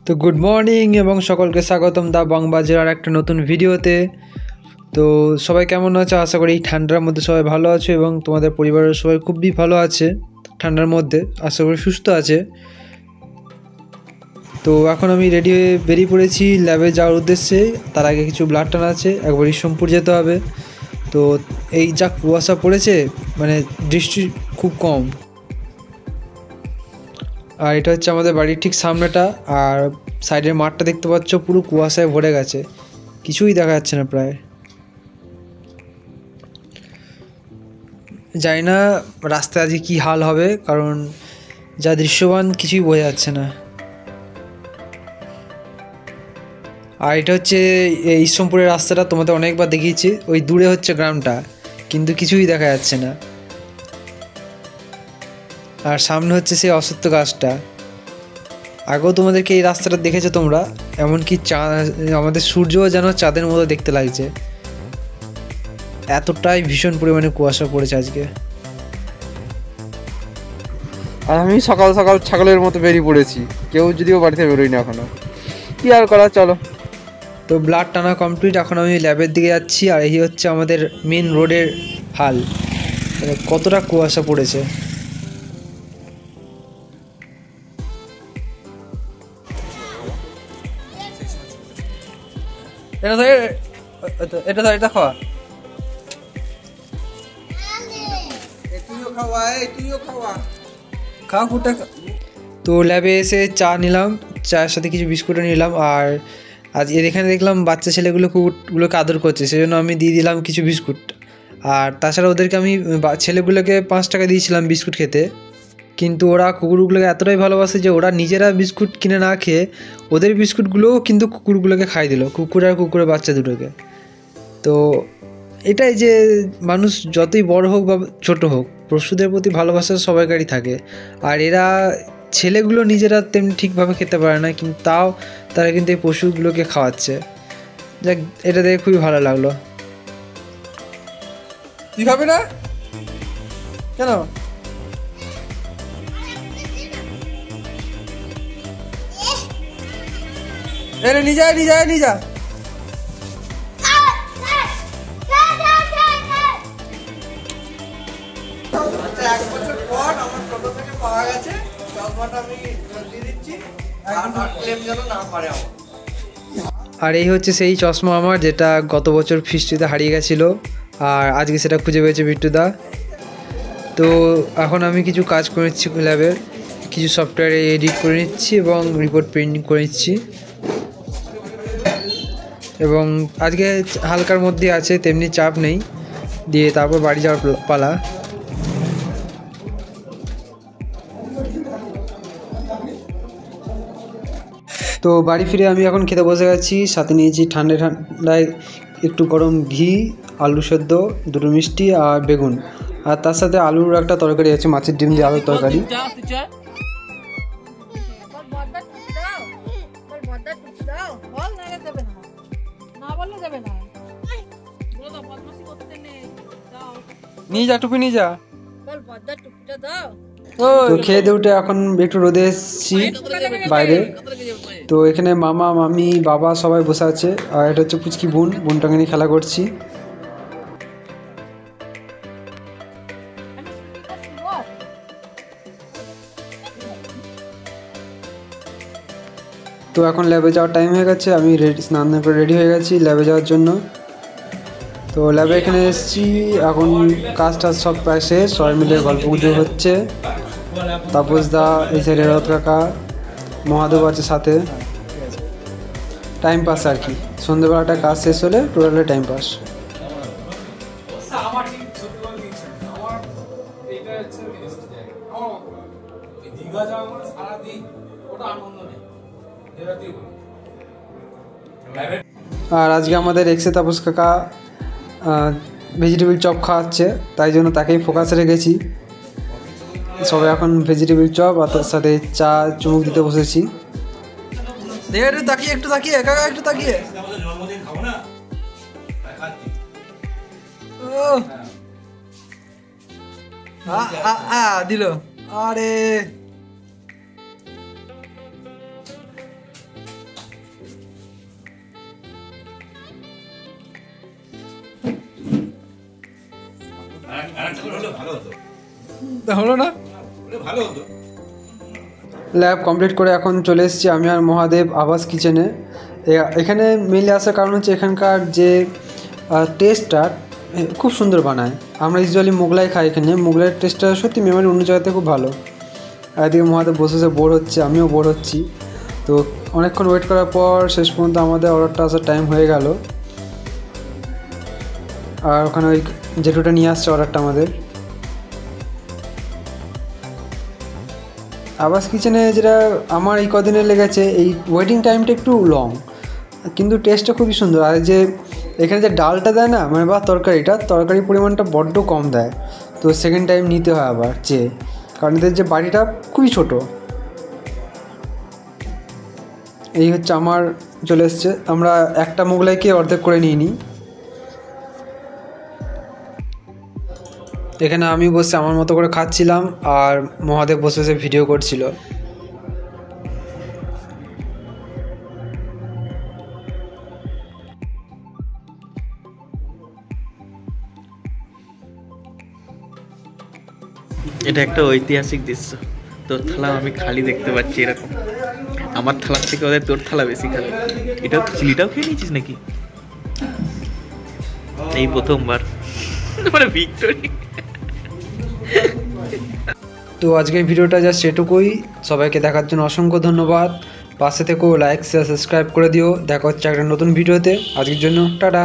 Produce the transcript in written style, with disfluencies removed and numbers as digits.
তো good morning এবং সকলকে স্বাগতম দা বাংবাজার একটা নতুন ভিডিওতে। তো সবাই কেমন আছো? আশা করি এই ঠান্ডার মধ্যে সবাই ভালো আছো এবং তোমাদের পরিবারের সবাই খুবই ভালো আছে ঠান্ডার মধ্যে, আশা করি সুস্থ আছে। তো এখন আমি রেডি হয়ে বেরিয়ে পড়েছি ল্যাবে যাওয়ার উদ্দেশ্যে। তার আগে কিছু ব্লাড টানা আছে, একবার ইসলামপুর যেতে হবে। তো এই যা কুয়াশা পড়েছে, মানে বৃষ্টি খুব কম। আর এটা হচ্ছে আমাদের বাড়ির ঠিক সামনেটা, আর সাইডের মাঠটা দেখতে পাচ্ছ পুরো কুয়াশায় ভরে গেছে, কিছুই দেখা যাচ্ছে না প্রায়। জানি না রাস্তায় আজকে কী হাল হবে, কারণ যা দৃশ্যমান কিছুই বোঝা যাচ্ছে না। আর এটা হচ্ছে ইসলামপুরের রাস্তাটা, তোমাদের অনেকবার দেখিয়েছি। ওই দূরে হচ্ছে গ্রামটা, কিন্তু কিছুই দেখা যাচ্ছে না। আর সামনে হচ্ছে সেই অশ্বত্থ গাছটা। আগেও তোমাদেরকে এই রাস্তাটা দেখেছো তোমরা, এমনকি আমাদের সূর্যও যেন চাঁদের মতো দেখতে লাগছে, এতটাই ভীষণ পরিমাণে কুয়াশা পড়েছে আজকে। আর আমি সকাল সকাল ছাগলের মতো বেরিয়ে পড়েছি, কেউ যদিও বাড়িতে বেরোই না এখনো, কি আর করা, চলো। তো ব্লাড টানা কমপ্লিট, এখন আমি ল্যাবের দিকে যাচ্ছি। আর এই হচ্ছে আমাদের মেন রোডের হাল, মানে কতটা কুয়াশা পড়েছে। এটা খাওয়া, তো ল্যাবে এসে চা নিলাম, চায়ের সাথে কিছু বিস্কুটও নিলাম। আর আজ এখানে দেখলাম বাচ্চা ছেলেগুলো কুকুরগুলোকে আদর করছে, সেজন্য আমি দিয়ে দিলাম কিছু বিস্কুট। আর তাছাড়া ওদেরকে আমি ছেলেগুলোকে 5 টাকা দিয়েছিলাম বিস্কুট খেতে, কিন্তু ওরা কুকুরগুলোকে এতটাই ভালোবাসে যে ওরা নিজেরা বিস্কুট কিনে না খেয়ে ওদের বিস্কুটগুলোও কিন্তু কুকুরগুলোকে খাই দিল, কুকুর আর কুকুরের বাচ্চা দুটোকে। তো এটাই যে মানুষ যতই বড় হোক বা ছোট হোক, পশুদের প্রতি ভালোবাসা সবাইকারই থাকে। আর এরা ছেলেগুলো নিজেরা তেমনি ঠিকভাবে খেতে পারে না, কিন্তু তাও তারা কিন্তু এই পশুগুলোকে খাওয়াচ্ছে। যাক, এটা দেখে খুবই ভালো লাগলো। তুই খাবি না কেন? নিয়ে যা। এক বছর পর আমার ছোট থেকে পাওয়া গেছে, চশমাটা আমি দিয়ে দিচ্ছি, যেন না পারে আমার। আর এই হচ্ছে সেই চশমা আমার, যেটা গত বছর ফিস্টিতে হারিয়ে গেছিলো, আর আজকে সেটা খুঁজে পেয়েছে বিট্টুদা। তো এখন আমি কিছু কাজ করে নিচ্ছি ল্যাবের, কিছু সফটওয়্যারে এডিট করে নিচ্ছি এবং রিপোর্ট প্রিন্টিং করে নিচ্ছি। এবং আজকে হালকার মধ্যে আছে, তেমনি চাপ নেই, দিয়ে তারপর বাড়ি যাওয়ার পালা। তো বাড়ি ফিরে আমি এখন খেতে বসে গেছি, সাথে নিয়েছি ঠান্ডায় একটু গরম ঘি, আলু সেদ্ধ, দুটো মিষ্টি আর বেগুন। আর তার সাথে আলুর একটা তরকারি আছে, মাছের ডিম দিয়ে আলুর তরকারি। নিয়ে যা, টুপি নিয়ে যা। তো খেয়ে দিয়ে উঠে এখন একটু রোদে এসেছি বাইরে। তো এখানে মামা, মামি, বাবা সবাই বসে আছে। আর এটা হচ্ছে পুচকি বোনটাকে নিয়ে খেলা করছি। তো এখন ল্যাবে যাওয়ার টাইম হয়ে গেছে, আমি স্নান করে রেডি হয়ে গেছি ল্যাবে যাওয়ার জন্য। তো ল্যাবে এখানে এসেছি, এখন কাজ টাজ সব প্রায় শেষ, সবাই মিলে গল্প গুজব হচ্ছে। তাপস দা, এই সাইডে রথ কাকা, মহাদেব আছে সাথে, টাইম পাস আর কি। সন্ধ্যেবেলাটা কাজ শেষ হলে টোটালি টাইম পাস। আর আজকে আমাদের এক্সে তাপস কাকা ভেজিটেবিল চপ খাওয়াচ্ছে, তাই জন্য তাকেই ফোকাসে রেখেছি। সবাই এখন ভেজিটেবিল চপ আর তার সাথে চা চুমুক দিতে বসেছি। একটু তাকিয়ে কাকা, একটু তাকিয়ে দিল। আরে হলো না, ল্যাব কমপ্লিট করে এখন চলে এসেছি আমি আর মহাদেব আবাস কিচেনে। এখানে মেনলি আসার কারণ হচ্ছে এখানকার যে টেস্টটা খুব সুন্দর বানায়। আমরা ইউজুয়ালি মোগলাই খাই, এখানে মোগলাইয়ের টেস্টটা সত্যি মেমারি অন্য জায়গাতে খুব ভালো। আর এদিকে মহাদেব বসে বসে বোর হচ্ছে, আমিও বোর হচ্ছি। তো অনেকক্ষণ ওয়েট করার পর শেষ পর্যন্ত আমাদের অর্ডারটা আসার টাইম হয়ে গেল। আর ওখানে ওই জেঠুটা নিয়ে আসছে অর্ডারটা আমাদের। আবাস কিচেনে যেটা আমার এই কদিনে লেগেছে, এই ওয়েটিং টাইমটা একটু লং, কিন্তু টেস্টটা খুবই সুন্দর। আর যে এখানে যে ডালটা দেয় না, মানে বা তরকারির পরিমাণটা বড্ড কম দেয়, তো সেকেন্ড টাইম নিতে হয় আবার চেয়ে, কারণ এদের যে বাড়িটা খুবই ছোট। এই হচ্ছে আমার চলে এসছে, আমরা একটা মোগলাইকে অর্ধেক করে নিয়ে নিই। এখানে আমি বসে আমার মতো করে খাচ্ছিলাম আর মহাদেব বসে বসে ভিডিও করছিল। এটা একটা ঐতিহাসিক দৃশ্য। তোর থালা আমি খালি দেখতে পাচ্ছি এরকম, আমার থালার থেকে ওদের তোর থালা বেশি খালি। এটাও চিলিটাও খেয়ে নিয়েছিস নাকি? এই প্রথমবার মানে ভিক্টোরি। তো আজকের ভিডিওটা জাস্ট এটুকুই। সবাইকে দেখার জন্য অসংখ্য ধন্যবাদ। পাশে থেকেও লাইক শেয়ার সাবস্ক্রাইব করে দিও। দেখা হচ্ছে একটা নতুন ভিডিওতে। আজকের জন্য টাটা।